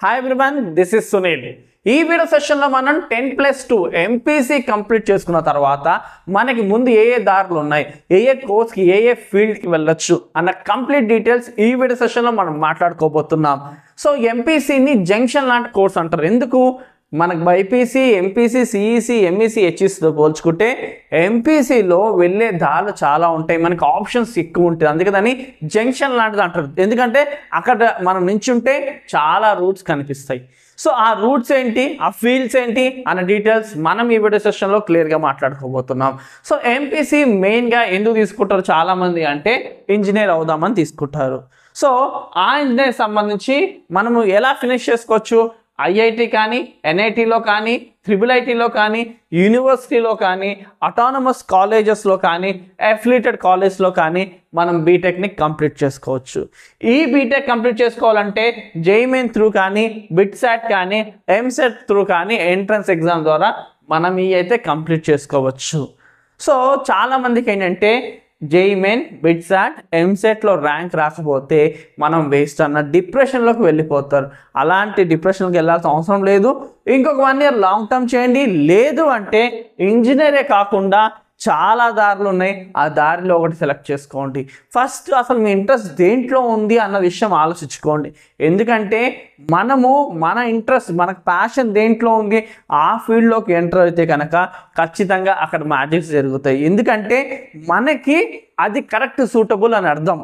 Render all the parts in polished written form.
Hi everyone, this is Sunil. ఈ video సెషన్లో మనం 10+2 ఎంపీసీ కంప్లీట్ చేసుకున్న తర్వాత మనకి ముందు ఏ దారులు ఉన్నాయి, ఏ కోర్స్కి ఏ ఫీల్డ్కి వెళ్ళొచ్చు అన్న కంప్లీట్ డీటెయిల్స్ ఈ వీడియో సెషన్లో మనం మాట్లాడుకోబోతున్నాం. సో ఎంపీసీని జంక్షన్ లాంటి కోర్స్ అంటారు. ఎందుకు? మనకు బైపీసీ, ఎంపీసీ, సిఈసీ, ఎంఈసీ, హెచ్ఈసీతో పోల్చుకుంటే ఎంపీసీలో వెళ్ళే దారులు చాలా ఉంటాయి, మనకి ఆప్షన్స్ ఎక్కువ ఉంటాయి. అందుకని జంక్షన్ లాంటిది అంటారు. ఎందుకంటే అక్కడ మనం నించుంటే చాలా రూట్స్ కనిపిస్తాయి. సో ఆ రూట్స్ ఏంటి, ఆ ఫీల్డ్స్ ఏంటి అన్న డీటెయిల్స్ మనం ఈ వీడియో సెషన్లో క్లియర్గా మాట్లాడుకోబోతున్నాం. సో ఎంపీసీ మెయిన్గా ఎందుకు తీసుకుంటారు చాలామంది అంటే ఇంజనీర్ అవుదామని తీసుకుంటారు. సో ఆ ఇంజనీర్ సంబంధించి మనము ఎలా ఫినిష్ చేసుకోవచ్చు, ఐఐటి కానీ, ఎన్ఐటీలో కానీ, ట్రిపుల్ కానీ, యూనివర్సిటీలో కానీ, అటానమస్ కాలేజెస్లో కానీ, అఫిలియేటెడ్ కాలేజ్లో కానీ మనం బీటెక్ని కంప్లీట్ చేసుకోవచ్చు. ఈ బీటెక్ కంప్లీట్ చేసుకోవాలంటే జేఈఈ మెయిన్ త్రూ కానీ, బిట్సాట్ కానీ, ఎంసెట్ త్రూ కానీ ఎంట్రన్స్ ఎగ్జామ్ ద్వారా మనం ఈ అయితే కంప్లీట్ చేసుకోవచ్చు. సో చాలామందికి ఏంటంటే జేఈఈ మెయిన్, బిట్సాట్, ఎంసెట్లో ర్యాంక్ రాకపోతే మనం వేస్ట్ అన్న డిప్రెషన్లోకి వెళ్ళిపోతారు. అలాంటి డిప్రెషన్కి వెళ్ళాల్సిన అవసరం లేదు. ఇంకొక 1 year లాంగ్ టర్మ్ చేయండి. లేదు అంటే ఇంజనీరే కాకుండా చాలా దారులు ఉన్నాయి, ఆ దారిలో ఒకటి సెలెక్ట్ చేసుకోండి. ఫస్ట్ అసలు మీ ఇంట్రెస్ట్ దేంట్లో ఉంది అన్న విషయం ఆలోచించుకోండి. ఎందుకంటే మన ఇంట్రెస్ట్, మనకు ప్యాషన్ దేంట్లో ఉంది ఆ ఫీల్డ్లోకి ఎంటర్ అయితే కనుక ఖచ్చితంగా అక్కడ మ్యాజిక్స్ జరుగుతాయి. ఎందుకంటే మనకి అది కరెక్ట్ సూటబుల్ అని అర్థం.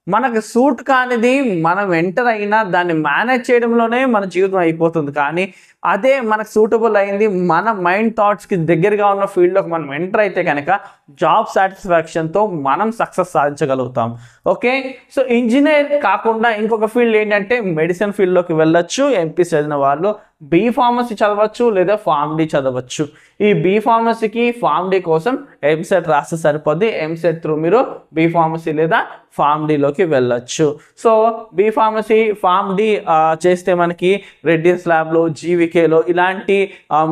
మనకు సూట్ కానిది మనం ఎంటర్ అయినా దాన్ని మేనేజ్ చేయడంలోనే మన జీవితం అయిపోతుంది. కానీ అదే మనకు సూటబుల్ అయింది, మన మైండ్ థాట్స్కి దగ్గరగా ఉన్న ఫీల్డ్లోకి మనం ఎంటర్ అయితే కనుక జాబ్ సాటిస్ఫాక్షన్తో మనం సక్సెస్ సాధించగలుగుతాం. ఓకే, సో ఇంజనీర్ కాకుండా ఇంకొక ఫీల్డ్ ఏంటంటే మెడిసిన్ ఫీల్డ్లోకి వెళ్ళొచ్చు. ఎంపీసీ చదివిన వాళ్ళు బీ ఫార్మసీ చదవచ్చు లేదా ఫార్మ్ డి చదవచ్చు. ఈ బీ ఫార్మసీకి ఫార్మ్ డి కోసం ఎంసెట్ రాస్తే సరిపోద్ది. ఎంసెట్ త్రూ మీరు బీ ఫార్మసీ లేదా ఫార్మ్ డిలోకి వెళ్ళొచ్చు. So B pharmacy, pharm D చేస్తే మనకి రెడ్డిస్ ల్యాబ్లో, జీవికేలో ఇలాంటి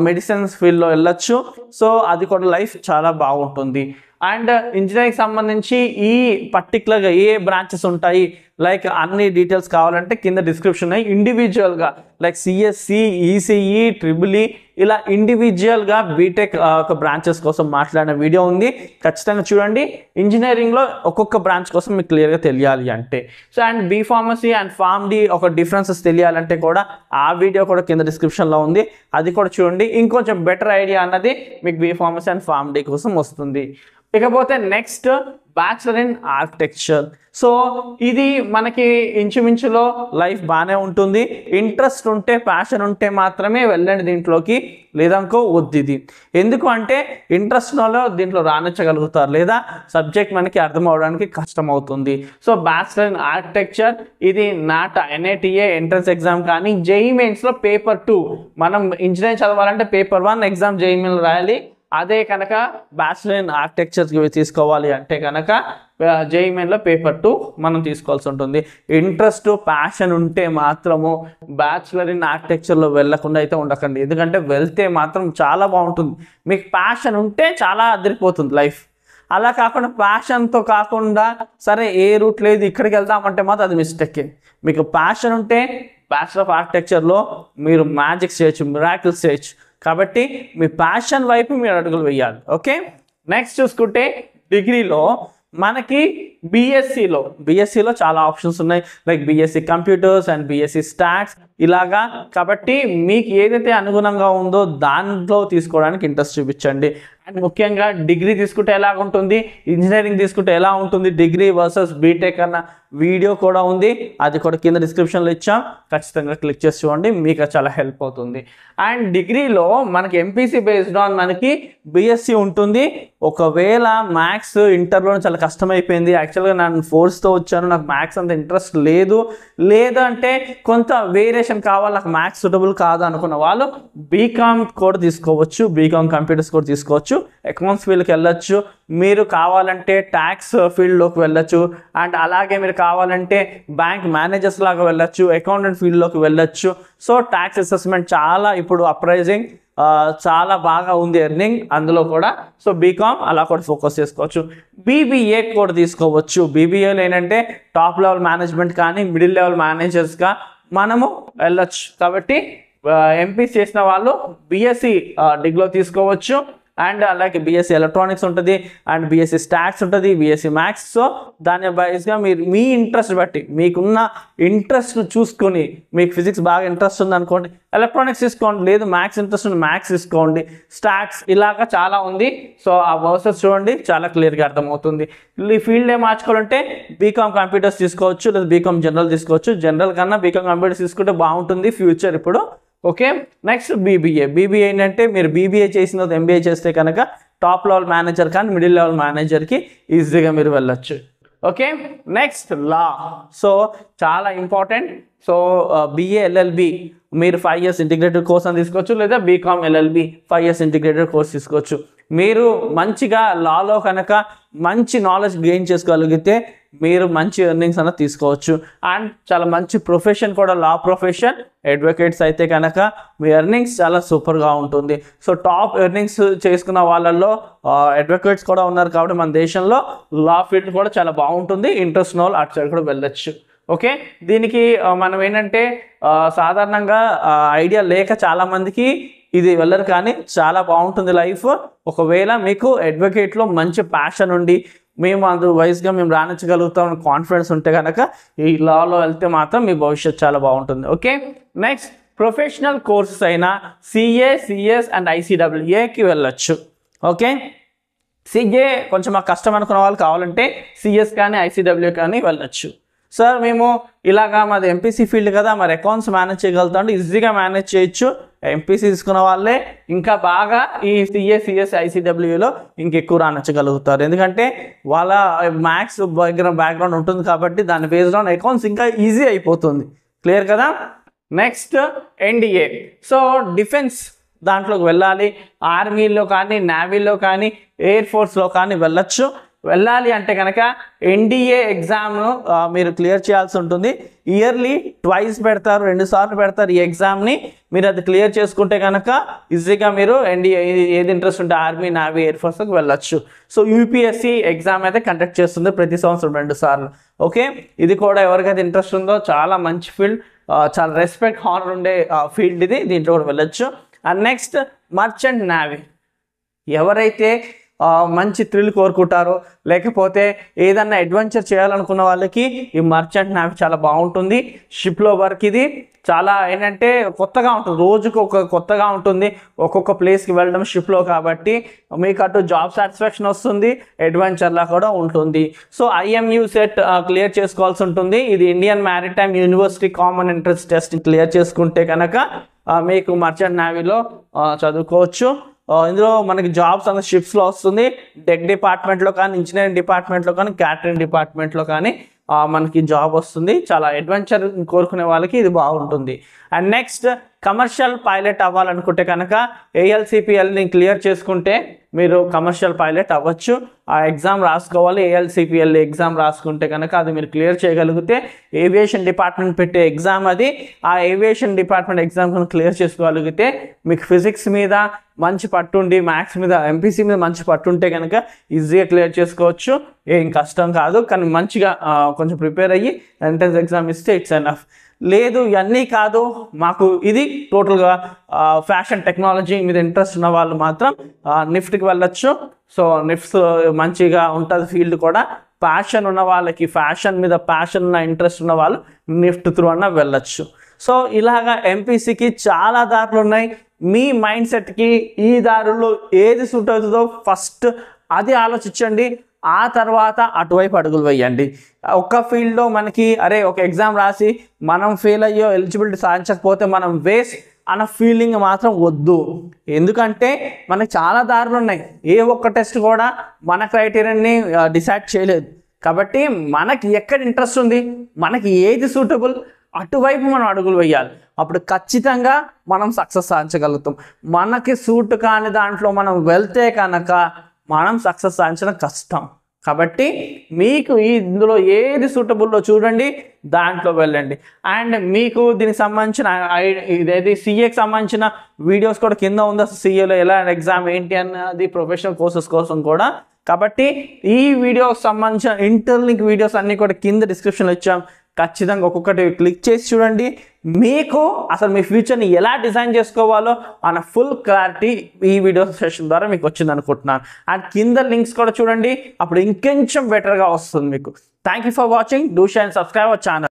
మెడిసిన్స్ ఫీల్డ్లో వెళ్ళొచ్చు. సో అది కూడా లైఫ్ చాలా బాగుంటుంది. అండ్ ఇంజనీరింగ్ సంబంధించి ఈ పర్టికులర్గా ఏ బ్రాంచెస్ ఉంటాయి, లైక్ అన్ని డీటెయిల్స్ కావాలంటే కింద డిస్క్రిప్షన్ ఇండివిజువల్గా లైక్ సిఎస్సి, ఈసీఈ, ట్రిపుల్ ఇలా ఇండివిజువల్గా బీటెక్ ఒక బ్రాంచెస్ కోసం మాట్లాడిన వీడియో ఉంది, ఖచ్చితంగా చూడండి. ఇంజనీరింగ్లో ఒక్కొక్క బ్రాంచ్ కోసం మీకు క్లియర్గా తెలియాలి అంటే. So and B pharmacy and pharm D ఒక డిఫరెన్సెస్ తెలియాలంటే కూడా ఆ వీడియో కూడా కింద డిస్క్రిప్షన్లో ఉంది, అది కూడా చూడండి. ఇంకొంచెం బెటర్ ఐడియా అన్నది మీకు B pharmacy and pharm D కోసం వస్తుంది. ఇకపోతే next bachelor in architecture. So ఇది మనకి ఇంచుమించులో లైఫ్ బాగానే ఉంటుంది. ఇంట్రెస్ట్ ఉంటే, ప్యాషన్ ఉంటే మాత్రమే వెళ్ళండి దీంట్లోకి, లేదనుకో వద్దు. ఇది ఎందుకు అంటే ఇంట్రెస్ట్ ఉన్నలో దీంట్లో రాణించగలుగుతారు, లేదా సబ్జెక్ట్ మనకి అర్థం అవడానికి కష్టం అవుతుంది. సో బ్యాచిలర్ ఇన్ ఆర్కిటెక్చర్ ఇది నాట ఎన్ఐటిఏ ఎంట్రన్స్ ఎగ్జామ్ కానీ, జేఈఈ మెయిన్స్లో పేపర్ 2 మనం ఇంజనీరింగ్ చదవాలంటే పేపర్ 1 ఎగ్జామ్ జేఈఈ మెయిన్ రాయాలి. అదే కనుక బ్యాచిలర్ ఇన్ ఆర్కిటెక్చర్ తీసుకోవాలి అంటే కనుక జేఈఈ మెయిన్లో పేపర్ 2 మనం తీసుకోవాల్సి ఉంటుంది. ఇంట్రెస్ట్, ప్యాషన్ ఉంటే మాత్రము బ్యాచిలర్ ఇన్ ఆర్కిటెక్చర్లో వెళ్ళకుండా అయితే ఉండకండి. ఎందుకంటే వెళ్తే మాత్రం చాలా బాగుంటుంది. మీకు ప్యాషన్ ఉంటే చాలా అదిరిపోతుంది లైఫ్. అలా కాకుండా ప్యాషన్తో కాకుండా సరే ఏ రూట్ లేదు ఇక్కడికి వెళ్దామంటే మాత్రం అది మిస్టేకే. మీకు ప్యాషన్ ఉంటే బ్యాచిలర్ ఆఫ్ ఆర్కిటెక్చర్లో మీరు మ్యాజిక్స్ చేయొచ్చు, మిరాకిల్స్ చేయొచ్చు. కాబట్టి మీ ప్యాషన్ వైపు మీరు అడుగులు వేయాలి. ఓకే, నెక్స్ట్ చూసుకుంటే డిగ్రీలో మనకి బీఎస్సీలో చాలా ఆప్షన్స్ ఉన్నాయి, like BSc computers and BSc stats ఇలాగా. కాబట్టి మీకు ఏదైతే అనుగుణంగా ఉందో దాంట్లో తీసుకోవడానికి ఇంట్రెస్ట్ చూపించండి. అండ్ ముఖ్యంగా డిగ్రీ తీసుకుంటే ఎలా ఉంటుంది, ఇంజనీరింగ్ తీసుకుంటే ఎలా ఉంటుంది, డిగ్రీ వర్సెస్ బీటెక్ అన్న వీడియో కూడా ఉంది, అది కూడా కింద డిస్క్రిప్షన్లో ఇచ్చాం, ఖచ్చితంగా క్లిక్ చేసి చూడండి, మీకు చాలా హెల్ప్ అవుతుంది. అండ్ డిగ్రీలో మనకి ఎంపీసీ బేస్డ్ ఆన్ మనకి బీఎస్సీ ఉంటుంది. ఒకవేళ మ్యాథ్స్ ఇంటర్లో చాలా కష్టమైపోయింది, యాక్చువల్గా నేను ఫోర్స్తో వచ్చాను, నాకు మ్యాథ్స్ అంత ఇంట్రెస్ట్ లేదంటే కొంత వేరియేషన్ కావాలి, నాకు మ్యాథ్స్ సూటబుల్ కాదు అనుకున్న వాళ్ళు బీకామ్ కూడా తీసుకోవచ్చు, బీకామ్ కంప్యూటర్స్ కూడా తీసుకోవచ్చు, అకౌంట్స్ ఫీల్డ్కి వెళ్ళొచ్చు. మీరు కావాలంటే ట్యాక్స్ ఫీల్డ్లోకి వెళ్ళొచ్చు. అండ్ అలాగే మీరు కావాలంటే బ్యాంక్ మేనేజర్స్ లాగా వెళ్ళొచ్చు, అకౌంటెంట్ ఫీల్డ్లోకి వెళ్ళొచ్చు. సో ట్యాక్స్ అసెస్మెంట్ చాలా ఇప్పుడు అప్రైజింగ్, చాలా బాగా ఉంది ఎర్నింగ్ అందులో కూడా. సో బీకామ్ అలా కూడా ఫోకస్ చేసుకోవచ్చు. బీబీఏ కూడా తీసుకోవచ్చు. బీబీఏలో ఏంటంటే టాప్ లెవెల్ మేనేజ్మెంట్ కానీ మిడిల్ లెవెల్ మేనేజర్స్గా మనము వెళ్ళొచ్చు. కాబట్టి ఎంపీసీ చేసిన వాళ్ళు బీఎస్సీ డిగ్రీలో తీసుకోవచ్చు. అండ్ అలాగే బీఎస్సీ ఎలక్ట్రానిక్స్ ఉంటుంది, అండ్ బీఎస్సీ స్టాట్స్ ఉంటుంది, బీఎస్సీ మ్యాథ్స్. సో దాని బేస్గా మీరు మీ ఇంట్రెస్ట్ బట్టి, మీకున్న ఇంట్రెస్ట్ చూసుకొని, మీకు ఫిజిక్స్ బాగా ఇంట్రెస్ట్ ఉంది అనుకోండి ఎలక్ట్రానిక్స్ తీసుకోండి, లేదు మ్యాథ్స్ ఇంట్రెస్ట్ ఉంది మ్యాథ్స్ తీసుకోండి, స్టాట్స్ ఇలాగా చాలా ఉంది. సో ఆ వర్సెస్ చూడండి, చాలా క్లియర్గా అర్థమవుతుంది. ఈ ఫీల్డ్ ఏ మార్చుకోవాలంటే బీకామ్ కంప్యూటర్స్ తీసుకోవచ్చు, లేదా బీకామ్ జనరల్ తీసుకోవచ్చు. జనరల్ కన్నా బీకామ్ కంప్యూటర్స్ తీసుకుంటే బాగుంటుంది ఫ్యూచర్ ఇప్పుడు. ఓకే, నెక్స్ట్ బీబీఏ ఏంటంటే మీరు బీబీఏ చేసిన తర్వాత ఎంబీఏ చేస్తే కనుక టాప్ లెవెల్ మేనేజర్ కానీ మిడిల్ లెవెల్ మేనేజర్కి ఈజీగా మీరు వెళ్ళొచ్చు. Okay, next law. సో చాలా ఇంపార్టెంట్. సో బిఏ ఎల్ఎల్బి మీరు 5 years ఇంటిగ్రేటెడ్ కోర్స్ అని తీసుకోవచ్చు, లేదా BCom LLB 5 years integrated course తీసుకోవచ్చు. మీరు మంచిగా లాలో కనుక మంచి నాలెడ్జ్ గెయిన్ చేసుకోగలిగితే మీరు మంచి ఎర్నింగ్స్ అన్న తీసుకోవచ్చు. అండ్ చాలా మంచి ప్రొఫెషన్ కూడా లా ప్రొఫెషన్. అడ్వకేట్స్ అయితే కనుక మీ ఎర్నింగ్స్ చాలా సూపర్గా ఉంటుంది. సో టాప్ ఎర్నింగ్స్ చేసుకున్న వాళ్ళల్లో అడ్వకేట్స్ కూడా ఉన్నారు. కాబట్టి మన దేశంలో లా ఫీల్డ్ కూడా చాలా బాగుంటుంది. ఇంట్రెస్ట్ ఉన్న వాళ్ళు అటు సైడ్ కూడా వెళ్ళొచ్చు. ఓకే, దీనికి మనం ఏంటంటే సాధారణంగా ఐడియా లేక చాలామందికి ఇది వెళ్ళరు, కానీ చాలా బాగుంటుంది లైఫ్. ఒకవేళ మీకు అడ్వకేట్లో మంచి ప్యాషన్ ఉండి మేము అదర్వైజ్గా మేము రాణించగలుగుతాం కాన్ఫిడెన్స్ ఉంటే కనుక ఈ లాలో వెళ్తే మాత్రం మీ భవిష్యత్తు చాలా బాగుంటుంది. ఓకే, నెక్స్ట్ ప్రొఫెషనల్ కోర్సెస్ అయినా సిఏ, సిఎస్ అండ్ ఐసిడబ్ల్యూఏకి వెళ్ళొచ్చు. ఓకే, సిఏ కొంచెం మాకు కష్టం అనుకున్న వాళ్ళు కావాలంటే సిఎస్ కానీ ఐసిడబ్ల్యూ కానీ వెళ్ళొచ్చు. సార్ మేము ఇలాగా మాది ఎంపీసీ ఫీల్డ్ కదా, మరి అకౌంట్స్ మేనేజ్ చేయగలుగుతాం అంటే ఈజీగా మేనేజ్ చేయొచ్చు. ఎంపీసీ తీసుకున్న వాళ్ళే ఇంకా బాగా ఈ సిఏ, సిఎస్, ఐసిడబ్ల్యూలో ఇంకెక్కువ రాణించగలుగుతారు. ఎందుకంటే వాళ్ళ మ్యాథ్స్ బ్యాక్గ్రౌండ్ ఉంటుంది కాబట్టి దాని బేస్డ్ ఆన్ అకౌంట్స్ ఇంకా ఈజీ అయిపోతుంది. క్లియర్ కదా. Next NDA. సో డిఫెన్స్ దాంట్లోకి వెళ్ళాలి. ఆర్మీలో కానీ, నేవీలో కానీ, ఎయిర్ ఫోర్స్లో కానీ వెళ్ళొచ్చు. వెళ్ళాలి అంటే కనుక ఎన్డీఏ ఎగ్జామ్ను మీరు క్లియర్ చేయాల్సి ఉంటుంది. ఇయర్లీ 2 పెడతారు, 2 సార్లు పెడతారు ఈ ఎగ్జామ్ని. మీరు అది క్లియర్ చేసుకుంటే కనుక ఈజీగా మీరు ఎన్డీఏ ఏది ఇంట్రెస్ట్ ఉంటే ఆర్మీ, నేవీ, ఎయిర్ ఫోర్స్కి వెళ్ళొచ్చు. సో యూపీఎస్సీ ఎగ్జామ్ అయితే కండక్ట్ చేస్తుంది ప్రతి సంవత్సరం 2 సార్లు. ఓకే, ఇది కూడా ఎవరికైతే ఇంట్రెస్ట్ ఉందో చాలా మంచి ఫీల్డ్, చాలా రెస్పెక్ట్, హానర్ ఉండే ఫీల్డ్ ఇది. దీంట్లో కూడా వెళ్ళొచ్చు. And next merchant navy. ఎవరైతే మంచి థ్రిల్ కోరుకుంటారో, లేకపోతే ఏదన్నా అడ్వెంచర్ చేయాలనుకున్న వాళ్ళకి ఈ మర్చెంట్ నేవీ చాలా బాగుంటుంది. షిప్లో వర్క్ ఇది చాలా ఏంటంటే కొత్తగా ఉంటుంది, రోజుకు ఒక కొత్తగా ఉంటుంది. ఒక్కొక్క ప్లేస్కి వెళ్ళడం షిప్లో కాబట్టి మీకు అటు జాబ్ సాటిస్ఫాక్షన్ వస్తుంది, అడ్వెంచర్లా కూడా ఉంటుంది. సో ఐఎంయూ సెట్ క్లియర్ చేసుకోవాల్సి ఉంటుంది. ఇది Indian maritime university common entrance test clear చేసుకుంటే కనుక మీకు మర్చెంట్ నేవీలో చదువుకోవచ్చు. ఇందులో మనకి జాబ్స్ అన్న షిప్స్లో వస్తుంది. డెక్ డిపార్ట్మెంట్లో కానీ, ఇంజనీరింగ్ డిపార్ట్మెంట్లో కానీ, క్యాటరింగ్ డిపార్ట్మెంట్లో కానీ మనకి జాబ్ వస్తుంది. చాలా అడ్వెంచర్ కోరుకునే వాళ్ళకి ఇది బాగుంటుంది. అండ్ నెక్స్ట్ కమర్షియల్ పైలట్ అవ్వాలనుకుంటే కనుక ఏఎల్సిపిఎల్ని క్లియర్ చేసుకుంటే మీరు కమర్షియల్ పైలట్ అవ్వచ్చు. ఆ ఎగ్జామ్ రాసుకోవాలి. ఏఎల్సిపిఎల్ ఎగ్జామ్ రాసుకుంటే కనుక అది మీరు క్లియర్ చేయగలిగితే ఏవియేషన్ డిపార్ట్మెంట్ పెట్టే ఎగ్జామ్ అది. ఆ ఏవియేషన్ డిపార్ట్మెంట్ ఎగ్జామ్ క్లియర్ చేసుకోగలిగితే మీకు ఫిజిక్స్ మీద మంచి పట్టుండి, మ్యాథ్స్ మీద, ఎంపీసీ మీద మంచి పట్టుంటే కనుక ఈజీగా క్లియర్ చేసుకోవచ్చు. ఏం కష్టం కాదు, కానీ మంచిగా కొంచెం ప్రిపేర్ అయ్యి ఎంట్రన్స్ ఎగ్జామ్ ఇస్తే ఇట్స్ ఎనఫ్. లేదు ఇవన్నీ కాదు, మాకు ఇది టోటల్గా ఫ్యాషన్ టెక్నాలజీ మీద ఇంట్రెస్ట్ ఉన్న వాళ్ళు మాత్రం నిఫ్ట్కి వెళ్ళొచ్చు. సో నిఫ్ట్స్ మంచిగా ఉంటుంది ఫీల్డ్ కూడా. ప్యాషన్ ఉన్న వాళ్ళకి, ఫ్యాషన్ మీద ప్యాషన్ ఉన్న ఇంట్రెస్ట్ ఉన్న వాళ్ళు నిఫ్ట్ త్రూ అన్న వెళ్ళొచ్చు. సో ఇలాగా ఎంపీసీకి చాలా దారులు ఉన్నాయి. మీ మైండ్ సెట్కి ఈ దారుల్లో ఏది సూట్ అవుతుందో ఫస్ట్ అది ఆలోచించండి. ఆ తర్వాత అటువైపు అడుగులు వేయండి. ఒక్క ఫీల్డ్లో మనకి అరే ఒక ఎగ్జామ్ రాసి మనం ఫెయిల్ అయ్యో ఎలిజిబిలిటీ సాధించకపోతే మనం వేస్ట్ అన్న ఫీలింగ్ మాత్రం వద్దు. ఎందుకంటే మనకి చాలా దారులు ఉన్నాయి. ఏ ఒక్క టెస్ట్ కూడా మన క్రైటీరియాని డిసైడ్ చేయలేదు. కాబట్టి మనకి ఎక్కడ ఇంట్రెస్ట్ ఉంది, మనకి ఏది సూటబుల్ అటువైపు మనం అడుగులు వేయాలి. అప్పుడు ఖచ్చితంగా మనం సక్సెస్ సాధించగలుగుతాం. మనకి సూట్ కాని దాంట్లో మనం వెళ్తే కనుక మనం సక్సెస్ సాధించడం కష్టం. కాబట్టి మీకు ఇందులో ఏది సూటబుల్లో చూడండి, దాంట్లో వెళ్ళండి. అండ్ మీకు దీనికి సంబంధించిన ఇదేది సిఏకి సంబంధించిన వీడియోస్ కూడా కింద ఉంది. అసలు సిఏలో ఎలా ఎగ్జామ్ ఏంటి అన్నది ప్రొఫెషనల్ కోర్సెస్ కోసం కూడా. కాబట్టి ఈ వీడియోకి సంబంధించిన ఇంటర్లింక్ వీడియోస్ అన్నీ కూడా కింద డిస్క్రిప్షన్లో ఇచ్చాం. ఖచ్చితంగా ఒక్కొక్కటి క్లిక్ చేసి చూడండి. మీకు అసలు మీ ఫ్యూచర్ని ఎలా డిజైన్ చేసుకోవాలో అన్న ఫుల్ క్లారిటీ ఈ వీడియో సెషన్ ద్వారా మీకు వచ్చింది అనుకుంటున్నాను. అండ్ కింద లింక్స్ కూడా చూడండి, అప్పుడు ఇంకొంచెం బెటర్గా వస్తుంది మీకు. Thank you for watching. Do share and subscribe our channel.